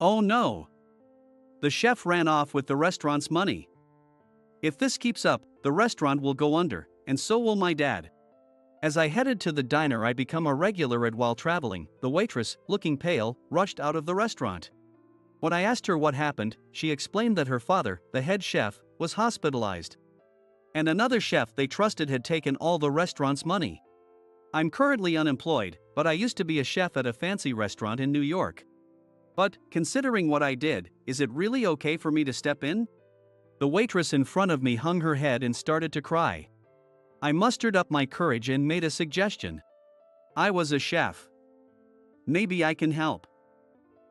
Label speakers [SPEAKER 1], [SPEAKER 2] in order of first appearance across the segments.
[SPEAKER 1] Oh no! The chef ran off with the restaurant's money. If this keeps up, the restaurant will go under, and so will my dad. As I headed to the diner I become a regular at while traveling, the waitress, looking pale, rushed out of the restaurant. When I asked her what happened, she explained that her father, the head chef, was hospitalized. And another chef they trusted had taken all the restaurant's money. I'm currently unemployed, but I used to be a chef at a fancy restaurant in New York. But, considering what I did, is it really okay for me to step in? The waitress in front of me hung her head and started to cry. I mustered up my courage and made a suggestion. I was a chef. Maybe I can help.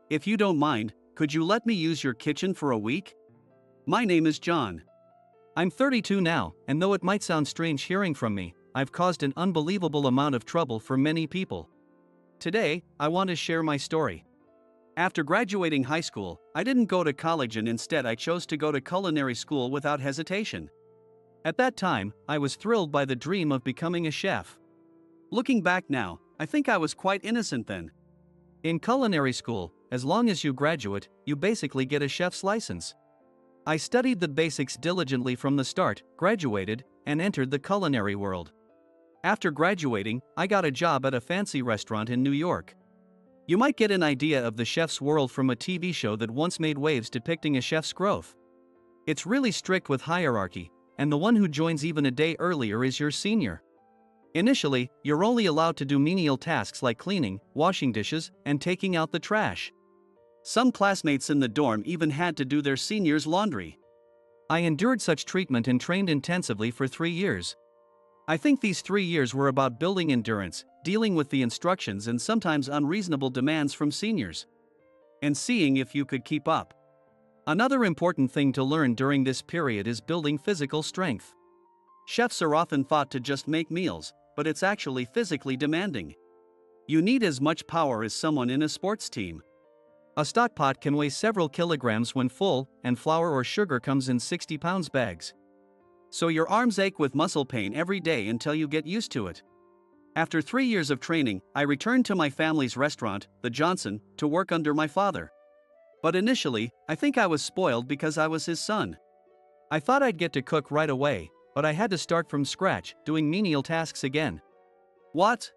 [SPEAKER 1] If you don't mind, could you let me use your kitchen for a week? My name is John. I'm 32 now, and though it might sound strange hearing from me, I've caused an unbelievable amount of trouble for many people. Today, I want to share my story. After graduating high school, I didn't go to college and instead I chose to go to culinary school without hesitation. At that time, I was thrilled by the dream of becoming a chef. Looking back now, I think I was quite innocent then. In culinary school, as long as you graduate, you basically get a chef's license. I studied the basics diligently from the start, graduated, and entered the culinary world. After graduating, I got a job at a fancy restaurant in New York. You might get an idea of the chef's world from a TV show that once made waves depicting a chef's growth. It's really strict with hierarchy, and the one who joins even a day earlier is your senior. Initially, you're only allowed to do menial tasks like cleaning, washing dishes, and taking out the trash. Some classmates in the dorm even had to do their seniors' laundry. I endured such treatment and trained intensively for 3 years. I think these 3 years were about building endurance, dealing with the instructions and sometimes unreasonable demands from seniors, and seeing if you could keep up. Another important thing to learn during this period is building physical strength. Chefs are often thought to just make meals, but it's actually physically demanding. You need as much power as someone in a sports team. A stock pot can weigh several kilograms when full, and flour or sugar comes in 60-pound bags. So your arms ache with muscle pain every day until you get used to it. After 3 years of training, I returned to my family's restaurant, the Johnson, to work under my father. But initially, I think I was spoiled because I was his son. I thought I'd get to cook right away, but I had to start from scratch, doing menial tasks again. What?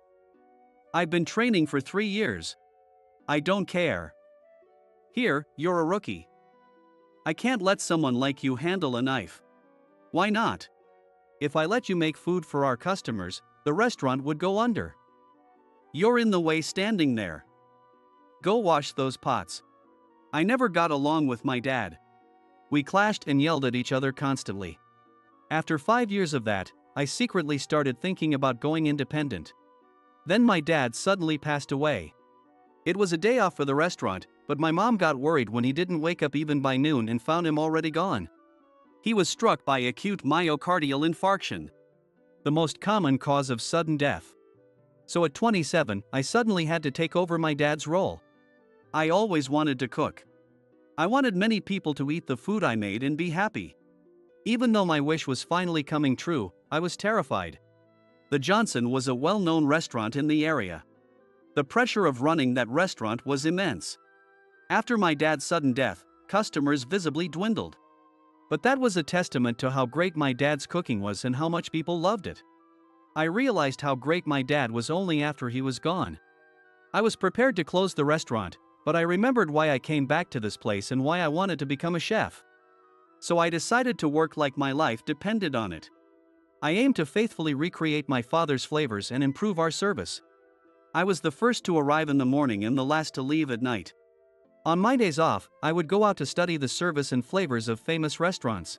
[SPEAKER 1] I've been training for 3 years. I don't care. Here, you're a rookie. I can't let someone like you handle a knife. Why not? If I let you make food for our customers, the restaurant would go under. You're in the way standing there. Go wash those pots. I never got along with my dad. We clashed and yelled at each other constantly. After 5 years of that, I secretly started thinking about going independent. Then my dad suddenly passed away. It was a day off for the restaurant, but my mom got worried when he didn't wake up even by noon and found him already gone. He was struck by acute myocardial infarction, the most common cause of sudden death. So at 27, I suddenly had to take over my dad's role. I always wanted to cook. I wanted many people to eat the food I made and be happy. Even though my wish was finally coming true, I was terrified. The Johnson was a well-known restaurant in the area. The pressure of running that restaurant was immense. After my dad's sudden death, customers visibly dwindled. But that was a testament to how great my dad's cooking was and how much people loved it. I realized how great my dad was only after he was gone. I was prepared to close the restaurant, but I remembered why I came back to this place and why I wanted to become a chef. So I decided to work like my life depended on it. I aimed to faithfully recreate my father's flavors and improve our service. I was the first to arrive in the morning and the last to leave at night. On my days off, I would go out to study the service and flavors of famous restaurants.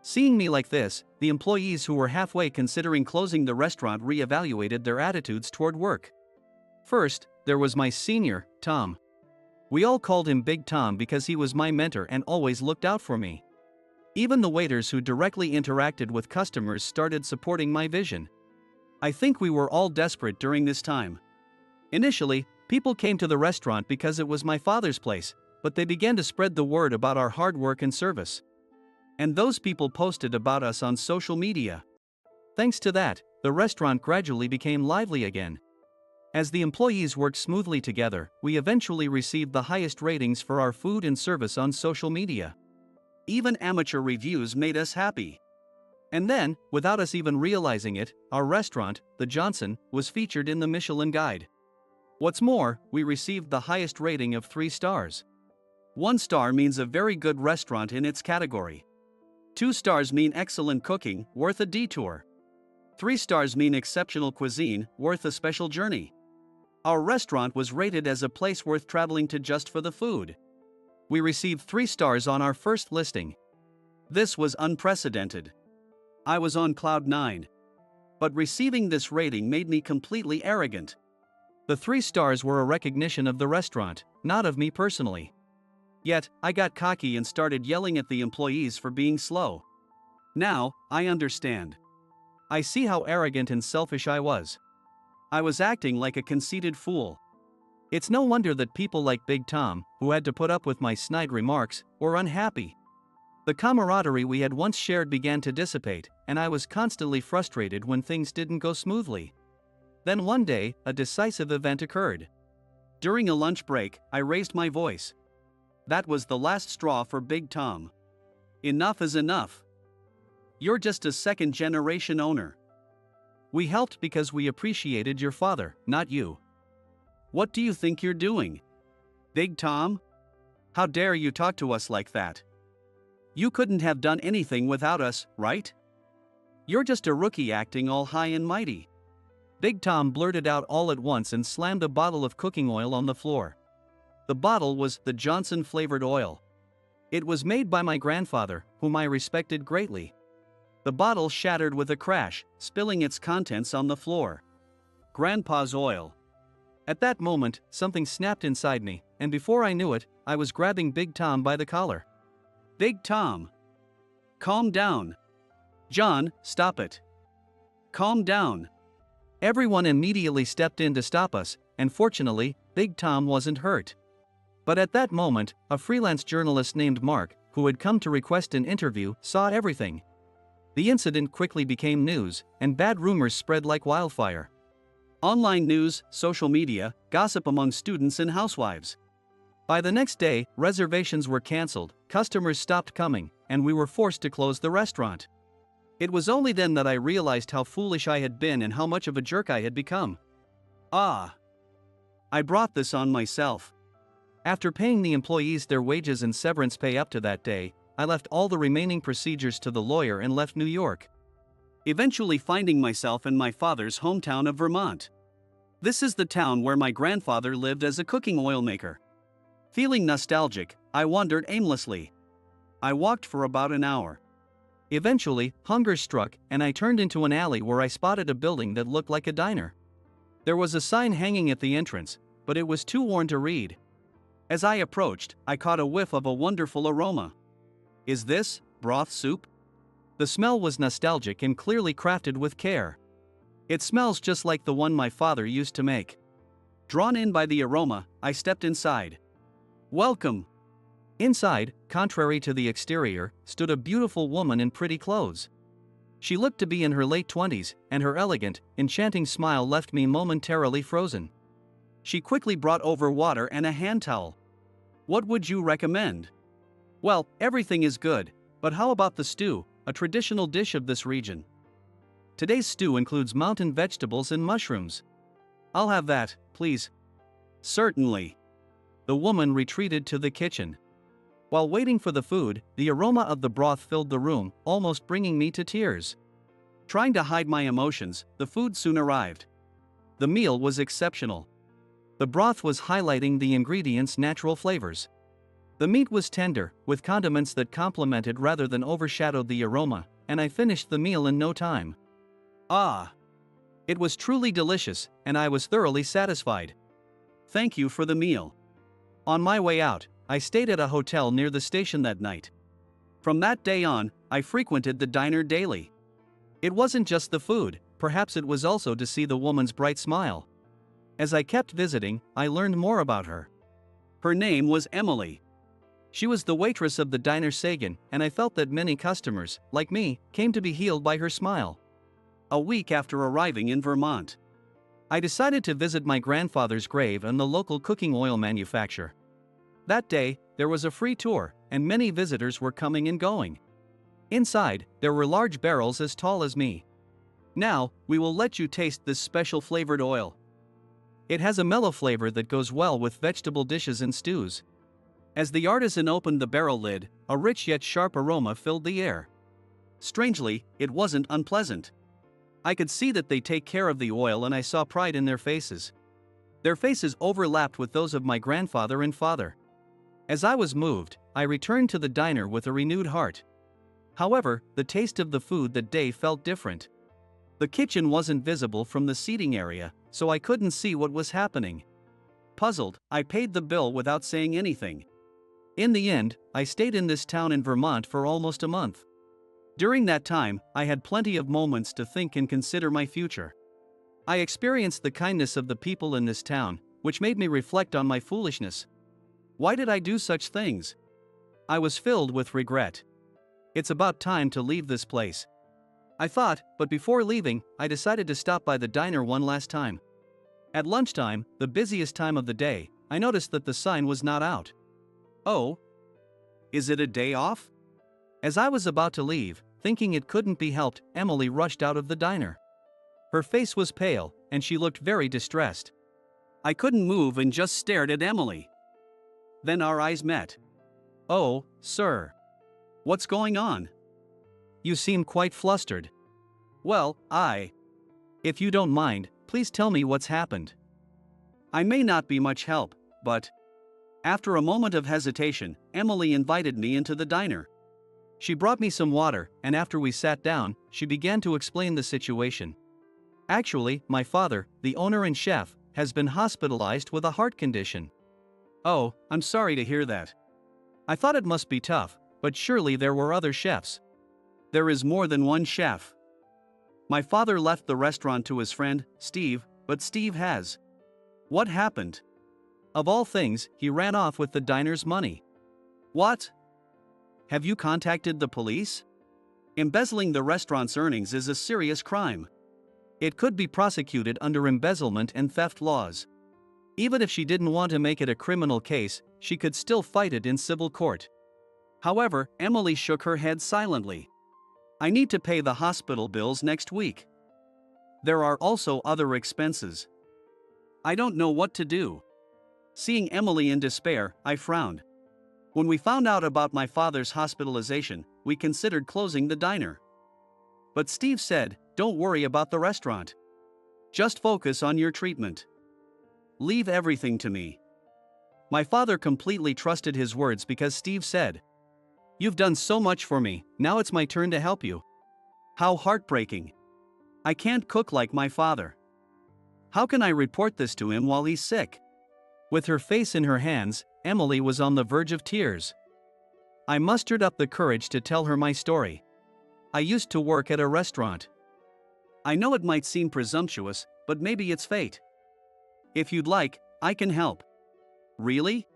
[SPEAKER 1] Seeing me like this, the employees who were halfway considering closing the restaurant re-evaluated their attitudes toward work. First, there was my senior, Tom. We all called him Big Tom because he was my mentor and always looked out for me. Even the waiters who directly interacted with customers started supporting my vision. I think we were all desperate during this time. Initially, people came to the restaurant because it was my father's place, but they began to spread the word about our hard work and service. And those people posted about us on social media. Thanks to that, the restaurant gradually became lively again. As the employees worked smoothly together, we eventually received the highest ratings for our food and service on social media. Even amateur reviews made us happy. And then, without us even realizing it, our restaurant, the Johnson, was featured in the Michelin Guide. What's more, we received the highest rating of 3 stars. 1 star means a very good restaurant in its category. 2 stars mean excellent cooking, worth a detour. 3 stars mean exceptional cuisine, worth a special journey. Our restaurant was rated as a place worth traveling to just for the food. We received 3 stars on our first listing. This was unprecedented. I was on cloud 9. But receiving this rating made me completely arrogant. The 3 stars were a recognition of the restaurant, not of me personally. Yet, I got cocky and started yelling at the employees for being slow. Now, I understand. I see how arrogant and selfish I was. I was acting like a conceited fool. It's no wonder that people like Big Tom, who had to put up with my snide remarks, were unhappy. The camaraderie we had once shared began to dissipate, and I was constantly frustrated when things didn't go smoothly. Then one day, a decisive event occurred. During a lunch break, I raised my voice. That was the last straw for Big Tom. Enough is enough. You're just a second-generation owner. We helped because we appreciated your father, not you. What do you think you're doing? Big Tom? How dare you talk to us like that? You couldn't have done anything without us, right? You're just a rookie acting all high and mighty. Big Tom blurted out all at once and slammed a bottle of cooking oil on the floor. The bottle was the Johnson flavored oil. It was made by my grandfather, whom I respected greatly. The bottle shattered with a crash, spilling its contents on the floor. Grandpa's oil. At that moment, something snapped inside me, and before I knew it, I was grabbing Big Tom by the collar. Big Tom! Calm down. John, stop it. Calm down. Everyone immediately stepped in to stop us, and fortunately, Big Tom wasn't hurt. But at that moment, a freelance journalist named Mark, who had come to request an interview, saw everything. The incident quickly became news, and bad rumors spread like wildfire. Online news, social media, gossip among students and housewives. By the next day, reservations were canceled, customers stopped coming, and we were forced to close the restaurant. It was only then that I realized how foolish I had been and how much of a jerk I had become. I brought this on myself. After paying the employees their wages and severance pay up to that day, I left all the remaining procedures to the lawyer and left New York, eventually finding myself in my father's hometown of Vermont. This is the town where my grandfather lived as a cooking oil maker. Feeling nostalgic, I wandered aimlessly. I walked for about an hour. Eventually, hunger struck, and I turned into an alley where I spotted a building that looked like a diner. There was a sign hanging at the entrance, but it was too worn to read. As I approached, I caught a whiff of a wonderful aroma. Is this broth soup? The smell was nostalgic and clearly crafted with care. It smells just like the one my father used to make. Drawn in by the aroma, I stepped inside. Welcome! Inside, contrary to the exterior, stood a beautiful woman in pretty clothes. She looked to be in her late 20s, and her elegant, enchanting smile left me momentarily frozen. She quickly brought over water and a hand towel. What would you recommend? Well, everything is good, but how about the stew, a traditional dish of this region? Today's stew includes mountain vegetables and mushrooms. I'll have that, please. Certainly. The woman retreated to the kitchen. While waiting for the food, the aroma of the broth filled the room, almost bringing me to tears. Trying to hide my emotions, the food soon arrived. The meal was exceptional. The broth was highlighting the ingredients' natural flavors. The meat was tender, with condiments that complemented rather than overshadowed the aroma, and I finished the meal in no time. It was truly delicious, and I was thoroughly satisfied. Thank you for the meal. On my way out, I stayed at a hotel near the station that night. From that day on, I frequented the diner daily. It wasn't just the food, perhaps it was also to see the woman's bright smile. As I kept visiting, I learned more about her. Her name was Emily. She was the waitress of the diner Sagan, and I felt that many customers, like me, came to be healed by her smile. A week after arriving in Vermont, I decided to visit my grandfather's grave and the local cooking oil manufacturer. That day, there was a free tour, and many visitors were coming and going. Inside, there were large barrels as tall as me. Now, we will let you taste this special flavored oil. It has a mellow flavor that goes well with vegetable dishes and stews. As the artisan opened the barrel lid, a rich yet sharp aroma filled the air. Strangely, it wasn't unpleasant. I could see that they take care of the oil, and I saw pride in their faces. Their faces overlapped with those of my grandfather and father. As I was moved, I returned to the diner with a renewed heart. However, the taste of the food that day felt different. The kitchen wasn't visible from the seating area, so I couldn't see what was happening. Puzzled, I paid the bill without saying anything. In the end, I stayed in this town in Vermont for almost a month. During that time, I had plenty of moments to think and consider my future. I experienced the kindness of the people in this town, which made me reflect on my foolishness. Why did I do such things? I was filled with regret. It's about time to leave this place, I thought, but before leaving, I decided to stop by the diner one last time. At lunchtime, the busiest time of the day, I noticed that the sign was not out. Oh, is it a day off? As I was about to leave, thinking it couldn't be helped, Emily rushed out of the diner. Her face was pale, and she looked very distressed. I couldn't move and just stared at Emily. Then our eyes met. Oh, sir. What's going on? You seem quite flustered. Well, if you don't mind, please tell me what's happened. I may not be much help, but... After a moment of hesitation, Emily invited me into the diner. She brought me some water, and after we sat down, she began to explain the situation. Actually, my father, the owner and chef, has been hospitalized with a heart condition. Oh, I'm sorry to hear that. I thought it must be tough, but surely there were other chefs. There is more than one chef. My father left the restaurant to his friend, Steve, but Steve has. What happened? Of all things, he ran off with the diner's money. What? Have you contacted the police? Embezzling the restaurant's earnings is a serious crime. It could be prosecuted under embezzlement and theft laws. Even if she didn't want to make it a criminal case, she could still fight it in civil court. However, Emily shook her head silently. I need to pay the hospital bills next week. There are also other expenses. I don't know what to do. Seeing Emily in despair, I frowned. When we found out about my father's hospitalization, we considered closing the diner. But Steve said, "Don't worry about the restaurant. Just focus on your treatment. Leave everything to me." My father completely trusted his words because Steve said, "You've done so much for me, now it's my turn to help you." How heartbreaking. I can't cook like my father. How can I report this to him while he's sick? With her face in her hands, Emily was on the verge of tears. I mustered up the courage to tell her my story. I used to work at a restaurant. I know it might seem presumptuous, but maybe it's fate. If you'd like, I can help. Really?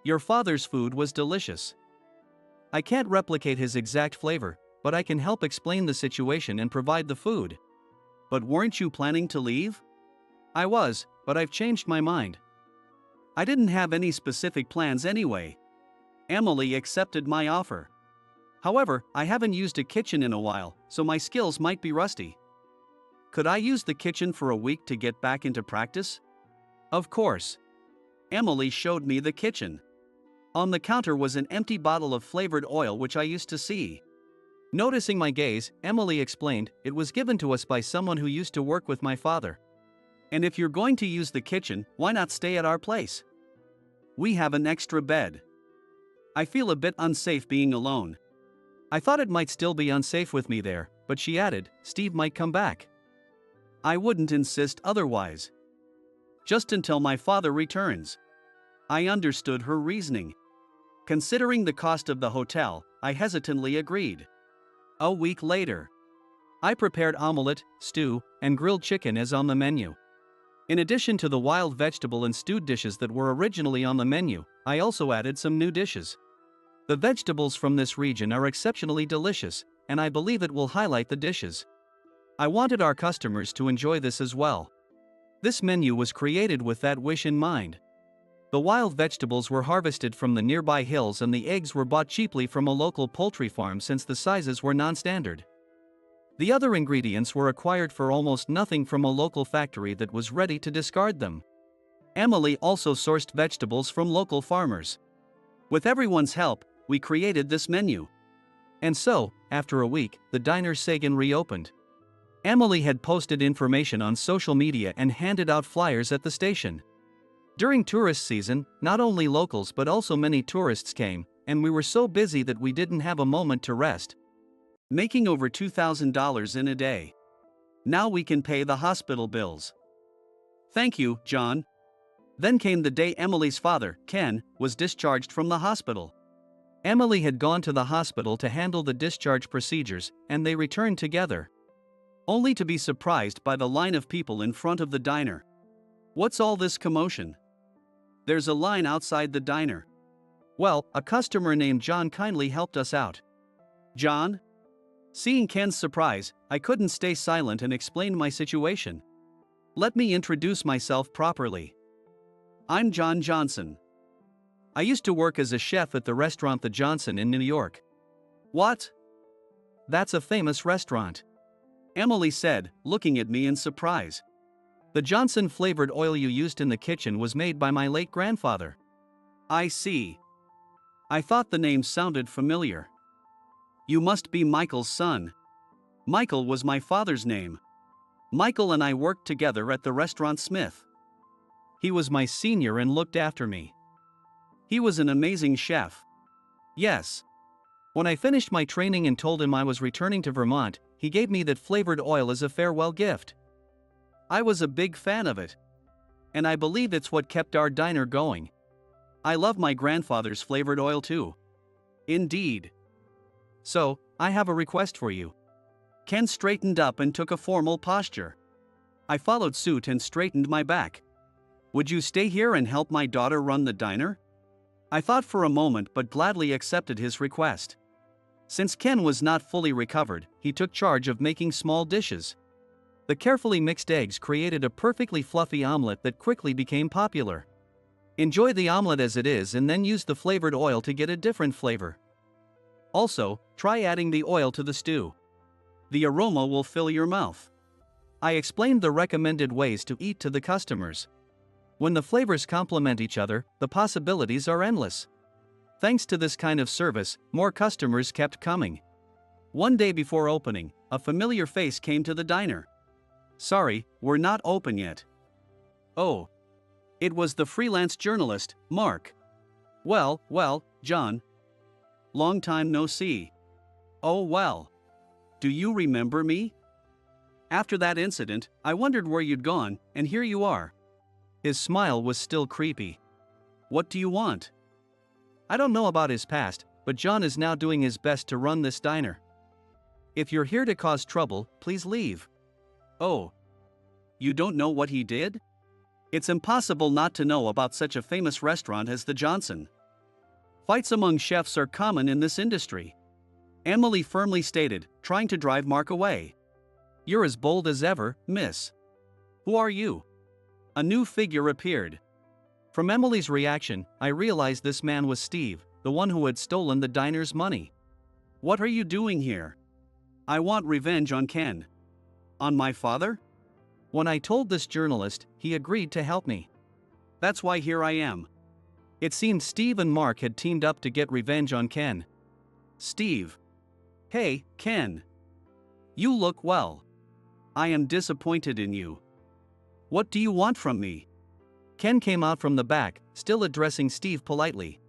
[SPEAKER 1] Your father's food was delicious. I can't replicate his exact flavor, but I can help explain the situation and provide the food. But weren't you planning to leave? I was, but I've changed my mind. I didn't have any specific plans anyway. Emily accepted my offer. However, I haven't used a kitchen in a while, so my skills might be rusty. Could I use the kitchen for a week to get back into practice? Of course. Emily showed me the kitchen. On the counter was an empty bottle of flavored oil which I used to see. Noticing my gaze, Emily explained, "It was given to us by someone who used to work with my father. And if you're going to use the kitchen, why not stay at our place? We have an extra bed. I feel a bit unsafe being alone." I thought it might still be unsafe with me there, but she added, "Steve might come back." I wouldn't insist otherwise. Just until my father returns. I understood her reasoning. Considering the cost of the hotel, I hesitantly agreed. A week later, I prepared omelette, stew, and grilled chicken as on the menu. In addition to the wild vegetable and stewed dishes that were originally on the menu, I also added some new dishes. The vegetables from this region are exceptionally delicious, and I believe it will highlight the dishes. I wanted our customers to enjoy this as well. This menu was created with that wish in mind. The wild vegetables were harvested from the nearby hills and the eggs were bought cheaply from a local poultry farm since the sizes were non-standard. The other ingredients were acquired for almost nothing from a local factory that was ready to discard them. Emily also sourced vegetables from local farmers. With everyone's help, we created this menu. And so, after a week, the diner Sagan reopened. Emily had posted information on social media and handed out flyers at the station. During tourist season, not only locals but also many tourists came, and we were so busy that we didn't have a moment to rest. Making over $2,000 in a day. Now we can pay the hospital bills. Thank you, John. Then came the day Emily's father, Ken, was discharged from the hospital. Emily had gone to the hospital to handle the discharge procedures, and they returned together. Only to be surprised by the line of people in front of the diner. What's all this commotion? There's a line outside the diner. Well, a customer named John kindly helped us out. John? Seeing Ken's surprise, I couldn't stay silent and explained my situation. Let me introduce myself properly. I'm John Johnson. I used to work as a chef at the restaurant The Johnson in New York. What? That's a famous restaurant. Emily said, looking at me in surprise. The Johnson flavored oil you used in the kitchen was made by my late grandfather. I see. I thought the name sounded familiar. You must be Michael's son. Michael was my father's name. Michael and I worked together at the restaurant Smith. He was my senior and looked after me. He was an amazing chef. Yes. When I finished my training and told him I was returning to Vermont, he gave me that flavored oil as a farewell gift. I was a big fan of it. And I believe it's what kept our diner going. I love my grandfather's flavored oil too. Indeed. So, I have a request for you. Ken straightened up and took a formal posture. I followed suit and straightened my back. Would you stay here and help my daughter run the diner? I thought for a moment but gladly accepted his request. Since Ken was not fully recovered, he took charge of making small dishes. The carefully mixed eggs created a perfectly fluffy omelet that quickly became popular. Enjoy the omelet as it is and then use the flavored oil to get a different flavor. Also, try adding the oil to the stew. The aroma will fill your mouth. I explained the recommended ways to eat to the customers. When the flavors complement each other, the possibilities are endless. Thanks to this kind of service, more customers kept coming. One day before opening, a familiar face came to the diner. Sorry, we're not open yet. Oh. It was the freelance journalist, Mark. Well, John. Long time no see. Oh well. Do you remember me? After that incident, I wondered where you'd gone, and here you are. His smile was still creepy. What do you want? I don't know about his past, but John is now doing his best to run this diner. If you're here to cause trouble, please leave. Oh. You don't know what he did? It's impossible not to know about such a famous restaurant as the Johnson. Fights among chefs are common in this industry. Emily firmly stated, trying to drive Mark away. You're as bold as ever, miss. Who are you? A new figure appeared. From Emily's reaction, I realized this man was Steve, the one who had stolen the diner's money. What are you doing here? I want revenge on Ken. On my father? When I told this journalist, he agreed to help me. That's why here I am. It seemed Steve and Mark had teamed up to get revenge on Ken. Steve. Hey, Ken. You look well. I am disappointed in you. What do you want from me? Ken came out from the back, still addressing Steve politely.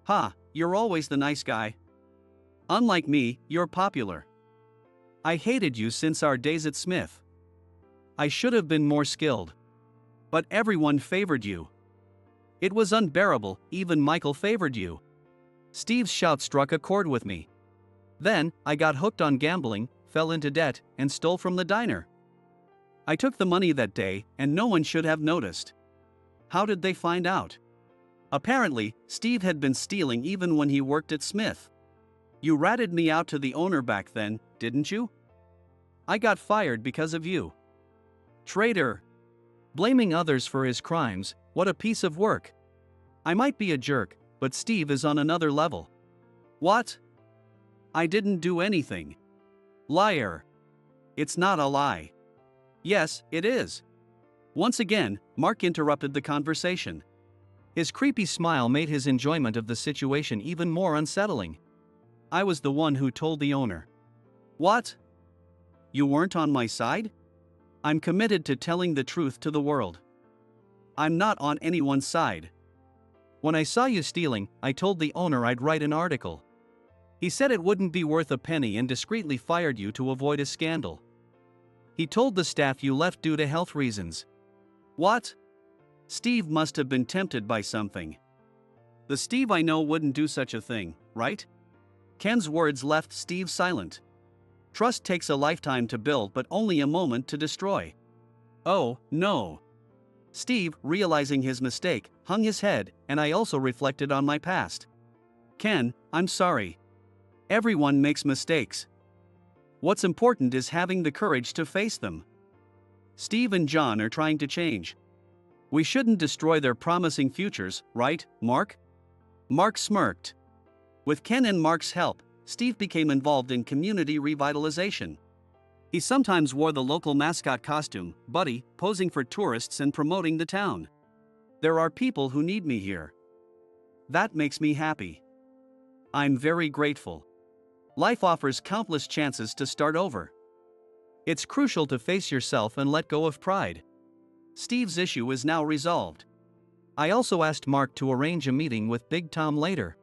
[SPEAKER 1] Ha, you're always the nice guy. Unlike me, you're popular. I hated you since our days at Smith. I should have been more skilled. But everyone favored you. It was unbearable, even Michael favored you. Steve's shout struck a chord with me. Then, I got hooked on gambling, fell into debt, and stole from the diner. I took the money that day, and no one should have noticed. How did they find out? Apparently, Steve had been stealing even when he worked at Smith. You ratted me out to the owner back then, didn't you? I got fired because of you. Traitor. Blaming others for his crimes, what a piece of work. I might be a jerk, but Steve is on another level. What? I didn't do anything. Liar. It's not a lie. Yes, it is. Once again, Mark interrupted the conversation. His creepy smile made his enjoyment of the situation even more unsettling. I was the one who told the owner. What? You weren't on my side? I'm committed to telling the truth to the world. I'm not on anyone's side. When I saw you stealing, I told the owner I'd write an article. He said it wouldn't be worth a penny and discreetly fired you to avoid a scandal. He told the staff you left due to health reasons. What? Steve must have been tempted by something. The Steve I know wouldn't do such a thing, right? Ken's words left Steve silent. Trust takes a lifetime to build but only a moment to destroy. Oh, no. Steve, realizing his mistake, hung his head, and I also reflected on my past. Ken, I'm sorry. Everyone makes mistakes. What's important is having the courage to face them. Steve and John are trying to change. We shouldn't destroy their promising futures, right, Mark? Mark smirked. With Ken and Mark's help, Steve became involved in community revitalization. He sometimes wore the local mascot costume, Buddy, posing for tourists and promoting the town. There are people who need me here. That makes me happy. I'm very grateful. Life offers countless chances to start over. It's crucial to face yourself and let go of pride. Steve's issue is now resolved. I also asked Mark to arrange a meeting with Big Tom later.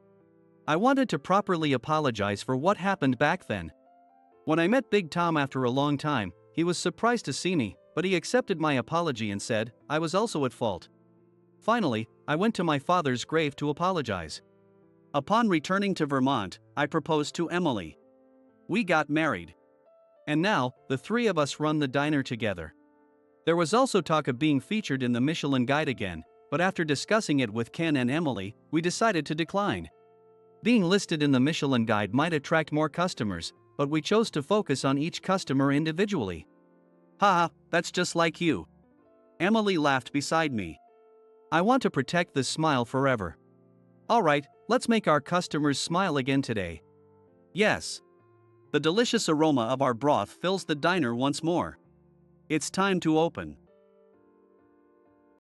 [SPEAKER 1] I wanted to properly apologize for what happened back then. When I met Big Tom after a long time, he was surprised to see me, but he accepted my apology and said I was also at fault. Finally, I went to my father's grave to apologize. Upon returning to Vermont, I proposed to Emily. We got married. And now, the three of us run the diner together. There was also talk of being featured in the Michelin Guide again, but after discussing it with Ken and Emily, we decided to decline. Being listed in the Michelin Guide might attract more customers, but we chose to focus on each customer individually. Haha, that's just like you. Emily laughed beside me. I want to protect this smile forever. Alright, let's make our customers smile again today. Yes. The delicious aroma of our broth fills the diner once more. It's time to open.